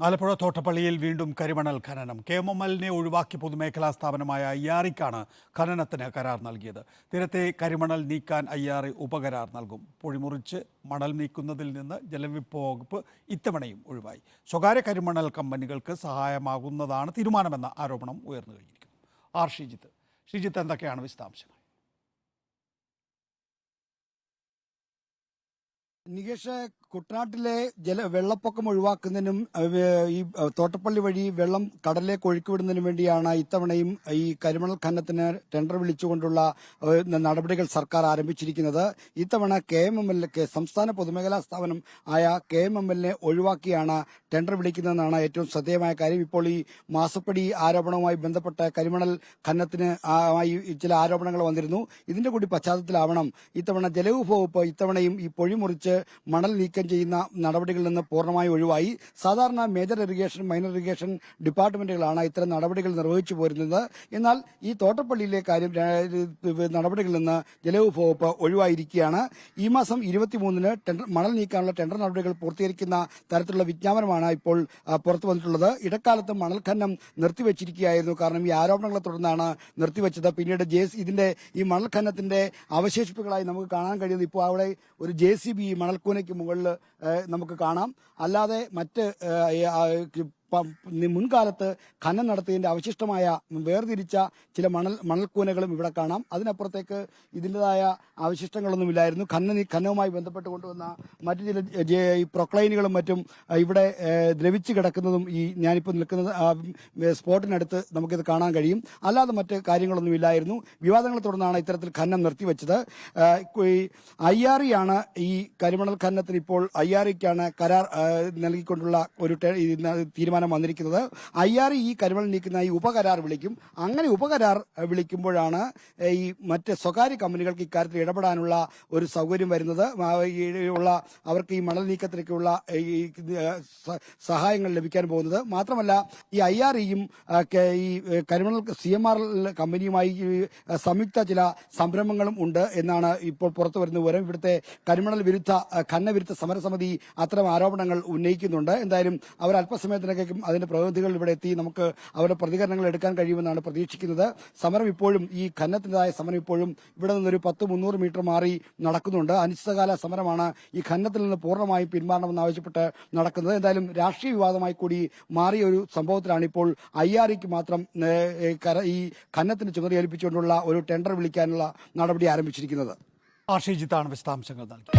ആലപ്പുഴ തോട്ടപ്പള്ളിയിൽ വീണ്ടും കരിമണൽ ഖനനം. KMMLനെ ഒഴിവാക്കി പൊതുമേഖലാ സ്ഥാപനമായ അയ്യാറിക്കാണ് ഖനനത്തിന് കരാർ നൽകിയത്. തീരത്തെ കരിമണൽ നീക്കാൻ അയ്യാറി ഉപകരാർ നൽകും. പൊഴിമുറിച്ച് മണൽ നീക്കുന്നതിൽ നിന്ന് ജലവിഭവ വകുപ്പ് ഇത്തവണയും ഒഴിവായി. സ്വകാര്യ കരിമണൽ കമ്പനികൾക്ക് സഹായമാകുന്നതാണ് തീരുമാനമെന്ന ആരോപണം ഉയർന്നു കഴിഞ്ഞിരിക്കുന്നു. ഷിജിത്ത് എന്തൊക്കെയാണ് വിശദാംശങ്ങൾ? നികേഷ്, കുട്ടനാട്ടിലെ വെള്ളപ്പൊക്കം ഒഴിവാക്കുന്നതിനും ഈ തോട്ടപ്പള്ളി വഴി വെള്ളം കടലിലേക്ക് ഒഴുക്കിവിടുന്നതിനും വേണ്ടിയാണ് ഇത്തവണയും ഈ കരിമണൽ ഖനനത്തിന് ടെൻഡർ വിളിച്ചുകൊണ്ടുള്ള നടപടികൾ സർക്കാർ ആരംഭിച്ചിരിക്കുന്നത്. ഇത്തവണ KMML സംസ്ഥാന പൊതുമേഖലാ സ്ഥാപനം ആയ KMMLനെ ഒഴിവാക്കിയാണ് ടെൻഡർ വിളിക്കുന്നതെന്നാണ് ഏറ്റവും ശ്രദ്ധേയമായ കാര്യം. ഇപ്പോൾ ഈ മാസപ്പടി ആരോപണവുമായി ബന്ധപ്പെട്ട കരിമണൽ ഖനനത്തിന് ചില ആരോപണങ്ങൾ വന്നിരുന്നു. ഇതിന്റെ കൂടി പശ്ചാത്തലത്തിലാവണം ഇത്തവണ ജലവിഭവ വകുപ്പ് ഇത്തവണയും ഈ പൊഴിമുറിച്ച് മണൽ നീക്കം ചെയ്യുന്ന നടപടികളിൽ നിന്ന് പൂർണ്ണമായി ഒഴിവായി. സാധാരണ മേജർ ഇറിഗേഷൻ, മൈനർ ഇറിഗേഷൻ ഡിപ്പാർട്ട്മെന്റുകളാണ് ഇത്തരം നടപടികൾ നിർവഹിച്ചു പോരുന്നത്. എന്നാൽ ഈ തോട്ടപ്പള്ളിയിലെ കാര്യം നടപടികളിൽ നിന്ന് ജലവിഭവ വകുപ്പ് ഒഴിവായിരിക്കുകയാണ്. ഈ മാസം 23-ന് മണൽ നീക്കാനുള്ള ടെൻഡർ നടപടികൾ പൂർത്തീകരിക്കുന്ന തരത്തിലുള്ള വിജ്ഞാപനമാണ് ഇപ്പോൾ പുറത്തു വന്നിട്ടുള്ളത്. ഇടക്കാലത്ത് മണൽ ഖനനം നിർത്തിവെച്ചിരിക്കുകയായിരുന്നു. കാരണം ഈ ആരോപണങ്ങളെ തുടർന്നാണ് നിർത്തിവെച്ചത്. പിന്നീട് ഇതിന്റെ ഈ മണൽ ഖനനത്തിന്റെ അവശേഷിപ്പുകളായി നമുക്ക് കാണാൻ കഴിയുന്നത് ഇപ്പോൾ അവിടെ ഒരു JCB മണൽക്കൂനയ്ക്ക് മുകളിൽ നമുക്ക് കാണാം. അല്ലാതെ മറ്റ് മുൻകാലത്ത് ഖനനം നടത്തിയതിന്റെ അവശിഷ്ടമായ വേർതിരിച്ച ചില മണൽക്കൂനകളും ഇവിടെ കാണാം. അതിനപ്പുറത്തേക്ക് ഇതിൻ്റെതായ അവശിഷ്ടങ്ങളൊന്നുമില്ലായിരുന്നു. ഖനനവുമായി ബന്ധപ്പെട്ട് കൊണ്ടുവന്ന മറ്റു ചില ഈ പ്രൊക്ലൈനുകളും മറ്റും ഇവിടെ ദ്രവിച്ച് കിടക്കുന്നതും ഈ ഞാനിപ്പോൾ നിൽക്കുന്നത് സ്പോട്ടിനടുത്ത് നമുക്കിത് കാണാൻ കഴിയും. അല്ലാതെ മറ്റ് കാര്യങ്ങളൊന്നുമില്ലായിരുന്നു. വിവാദങ്ങളെ തുടർന്നാണ് ഇത്തരത്തിൽ ഖനനം നിർത്തിവെച്ചത്. അയ്യാറിയാണ് ഈ കരിമണൽ ഖനനത്തിന് ഇപ്പോൾ അയ്യാറിക്കാണ് കരാർ നൽകിക്കൊണ്ടുള്ള ഒരു തീരുമാനം വന്നിരിക്കുന്നത്. അയ്യാറി ഈ കരിമണൽ നീക്കുന്ന ഈ ഉപകരാർ വിളിക്കും. അങ്ങനെ ഉപകരാർ വിളിക്കുമ്പോഴാണ് ഈ മറ്റ് സ്വകാര്യ കമ്പനികൾക്ക് ഇക്കാര്യത്തിൽ ഇടപെടാനുള്ള ഒരു സൗകര്യം വരുന്നത്. അവർക്ക് ഈ മണൽ നീക്കത്തിലേക്കുള്ള സഹായങ്ങൾ ലഭിക്കാൻ പോകുന്നത്. മാത്രമല്ല ഈ അയ്യാറിയും ഈ കരിമണൽ CMR കമ്പനിയുമായി സംയുക്ത ചില സംരംഭങ്ങളും ഉണ്ട് എന്നാണ് ഇപ്പോൾ പുറത്തു വരുന്ന വിവരം. ഇവിടുത്തെ കരിമണൽ ഖനന വിരുദ്ധ സമരസമിതി അത്തരം ആരോപണങ്ങൾ ഉന്നയിക്കുന്നുണ്ട്. എന്തായാലും അവർ അല്പസമയത്തിനൊക്കെ അതിന്റെ പ്രതിനിധികൾ ഇവിടെ എത്തി നമുക്ക് അവരുടെ പ്രതികരണങ്ങൾ എടുക്കാൻ കഴിയുമെന്നാണ് പ്രതീക്ഷിക്കുന്നത്. സമരം ഇപ്പോഴും ഈ ഖനനത്തിൻ്റെതായ സമരം ഇപ്പോഴും ഇവിടെ നിന്നൊരു 100-300 മീറ്റർ മാറി നടക്കുന്നുണ്ട്. അനിശ്ചിതകാല സമരമാണ് ഈ ഖനനത്തിൽ നിന്ന് പൂർണ്ണമായും പിന്മാറണമെന്നാവശ്യപ്പെട്ട് നടക്കുന്നത്. എന്തായാലും രാഷ്ട്രീയ വിവാദമായി കൂടി മാറിയ ഒരു സംഭവത്തിലാണ് ഇപ്പോൾ അയ്യാറിക്ക് മാത്രം ഈ ഖനനത്തിന് ചുമതലയേൽപ്പിച്ചുകൊണ്ടുള്ള ഒരു ടെൻഡർ വിളിക്കാനുള്ള നടപടി ആരംഭിച്ചിരിക്കുന്നത്. ഷിജിത്താണ് വിശദാംശങ്ങൾ നൽകി.